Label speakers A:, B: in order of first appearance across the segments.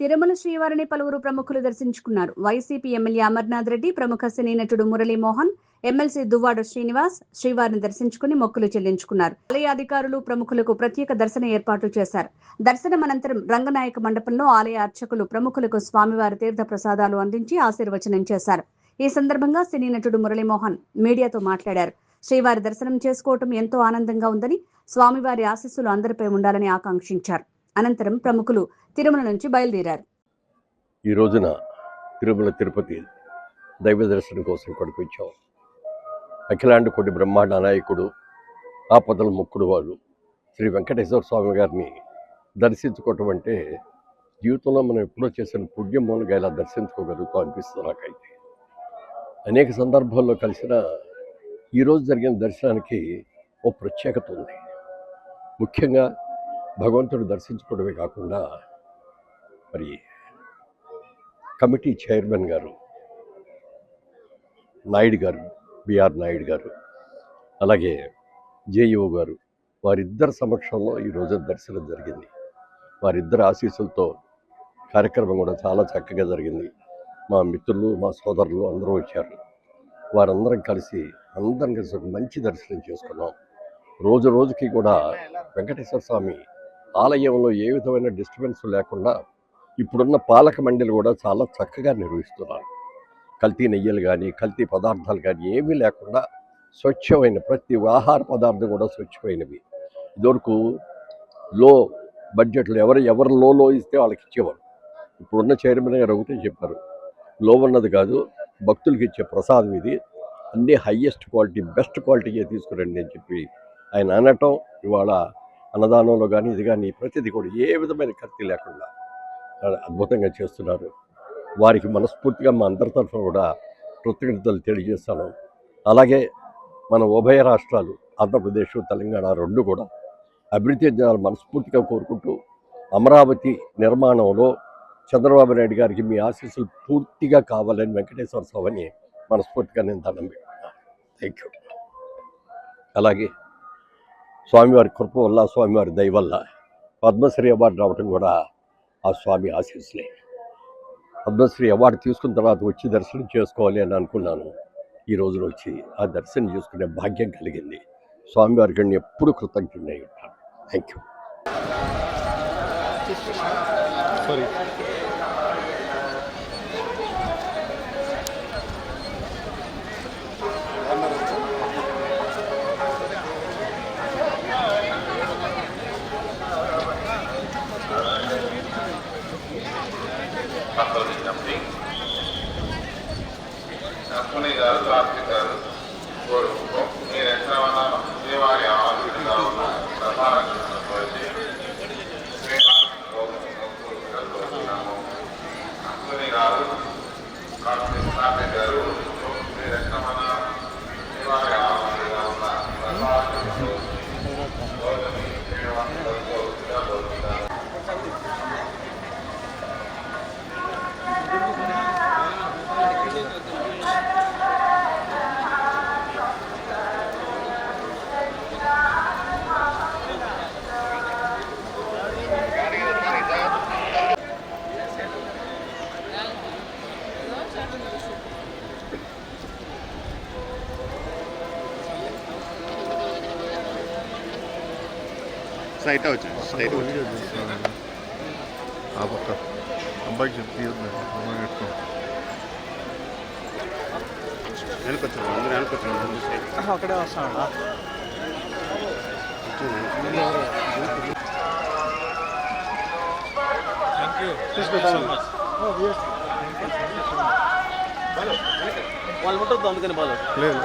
A: తిరుమల శ్రీవారిని పలువురు ప్రముఖులు దర్శించుకున్నారు. వైసీపీ ఎమ్మెల్యే అమర్నాథ్ రెడ్డి, ప్రముఖ సినీ నటుడు మురళీమోహన్, ఎమ్మెల్సీ దువ్వాడ శ్రీనివాస్ శ్రీవారిని దర్శించుకుని మొక్కులు చెల్లించుకున్నారు. ఆలయ అధికారులు ప్రముఖులకు ప్రత్యేక దర్శన ఏర్పాట్లు చేశారు. దర్శనం అనంతరం రంగనాయక మండపంలో ఆలయ అర్చకులు ప్రముఖులకు స్వామివారి తీర్థ ప్రసాదాలు అందించి ఆశీర్వచనం చేశారు. ఈ సందర్భంగా సినీ నటుడు మురళీమోహన్ మీడియాతో మాట్లాడారు. శ్రీవారి దర్శనం చేసుకోవటం ఎంతో ఆనందంగా ఉందని, స్వామివారి ఆశీస్సులు అందరిపై ఉండాలని ఆకాంక్షించారు. అనంతరం ప్రముఖులు తిరుమల నుంచి బయలుదేరారు.
B: ఈ రోజున తిరుమల తిరుపతి దైవ దర్శనం కోసం ఇక్కడికి వచ్చాం. అఖిలాండ కోటి బ్రహ్మాండ నాయకుడు, ఆపదల ముక్కుడు వాడు శ్రీ వెంకటేశ్వర స్వామి గారిని దర్శించుకోవటం అంటే జీవితంలో మనం ఎప్పుడో చేసిన పుణ్యం మూలంగా ఇలా దర్శించుకోగలుగుతాం అనిపిస్తుంది నాకైతే. అనేక సందర్భాల్లో కలిసిన ఈరోజు జరిగిన దర్శనానికి ఓ ప్రత్యేకత ఉంది. ముఖ్యంగా భగవంతుడు దర్శించుకోవడమే కాకుండా మరి కమిటీ చైర్మన్ గారు నాయుడు గారు, బిఆర్ నాయుడు గారు, అలాగే జేఈఓ గారు, వారిద్దరి సమక్షంలో ఈరోజు దర్శనం జరిగింది. వారిద్దరి ఆశీస్సులతో కార్యక్రమం కూడా చాలా చక్కగా జరిగింది. మా మిత్రులు, మా సోదరులు అందరూ వచ్చారు. వారందరం కలిసి ఒక మంచి దర్శనం చేసుకున్నాం. రోజు రోజుకి కూడా వెంకటేశ్వర స్వామి ఆలయంలో ఏ విధమైన డిస్టర్బెన్స్ లేకుండా ఇప్పుడున్న పాలక మండలి కూడా చాలా చక్కగా నిర్వహిస్తున్నారు. కల్తీ నెయ్యలు కానీ, కల్తీ పదార్థాలు కానీ ఏమీ లేకుండా స్వచ్ఛమైన ప్రతి ఆహార పదార్థం కూడా స్వచ్ఛమైనవి. ఇదివరకు లో బడ్జెట్లు ఎవరు లో ఇస్తే వాళ్ళకి ఇచ్చేవారు. ఇప్పుడున్న చైర్మన్ గారు ఒకటే చెప్పారు, లో ఉన్నది కాదు, భక్తులకి ఇచ్చే ప్రసాదం ఇది, అన్నీ హయ్యెస్ట్ క్వాలిటీ, బెస్ట్ క్వాలిటీయే తీసుకురండి అని చెప్పి ఆయన అనటం, ఇవాళ అన్నదానంలో కానీ ఇది కానీ ప్రతిదీ కూడా ఏ విధమైన కల్తీ లేకుండా అద్భుతంగా చేస్తున్నారు. వారికి మనస్ఫూర్తిగా మా అందరి తరఫున కూడా కృతజ్ఞతలు తెలియజేస్తాను. అలాగే మన ఉభయ రాష్ట్రాలు ఆంధ్రప్రదేశ్, తెలంగాణ రెండు కూడా అభివృద్ధి చెందాలని మనస్ఫూర్తిగా కోరుకుంటూ, అమరావతి నిర్మాణంలో చంద్రబాబు నాయుడు గారికి మీ ఆశీస్సులు పూర్తిగా కావాలని వెంకటేశ్వర స్వామిని మనస్ఫూర్తిగా నేను దండం పెట్టుకున్నాను. Thank you. అలాగే స్వామివారి కృప వల్ల, స్వామివారి దయ వల్ల పద్మశ్రీ అవార్డు రావడం కూడా ఆ స్వామి ఆశీస్సులే. పద్మశ్రీ అవార్డు తీసుకున్న తర్వాత వచ్చి దర్శనం చేసుకోవాలి అని అనుకున్నాను. ఈ రోజున వచ్చి ఆ దర్శనం చేసుకునే భాగ్యం కలిగింది. స్వామివారికి నేను ఎప్పుడు కృతజ్ఞుడై ఉంటాను. Thank you.
C: స్ట్రైట్ వచ్చింది, స్ట్రైట్ వచ్చింది. ఆ పక్క అబ్బాయికి చెప్తే అమ్మాయి పెట్టుకో. వెనకొచ్చాను, అందరూ వెనకొచ్చాను.
D: అక్కడే వస్తాను. వాళ్ళు ఉంటుంది అందుకని బాధ
C: లేదు.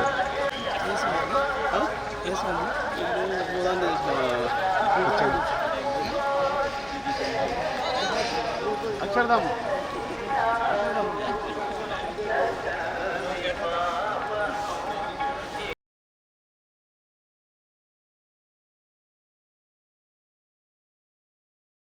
D: అక్షరధామ్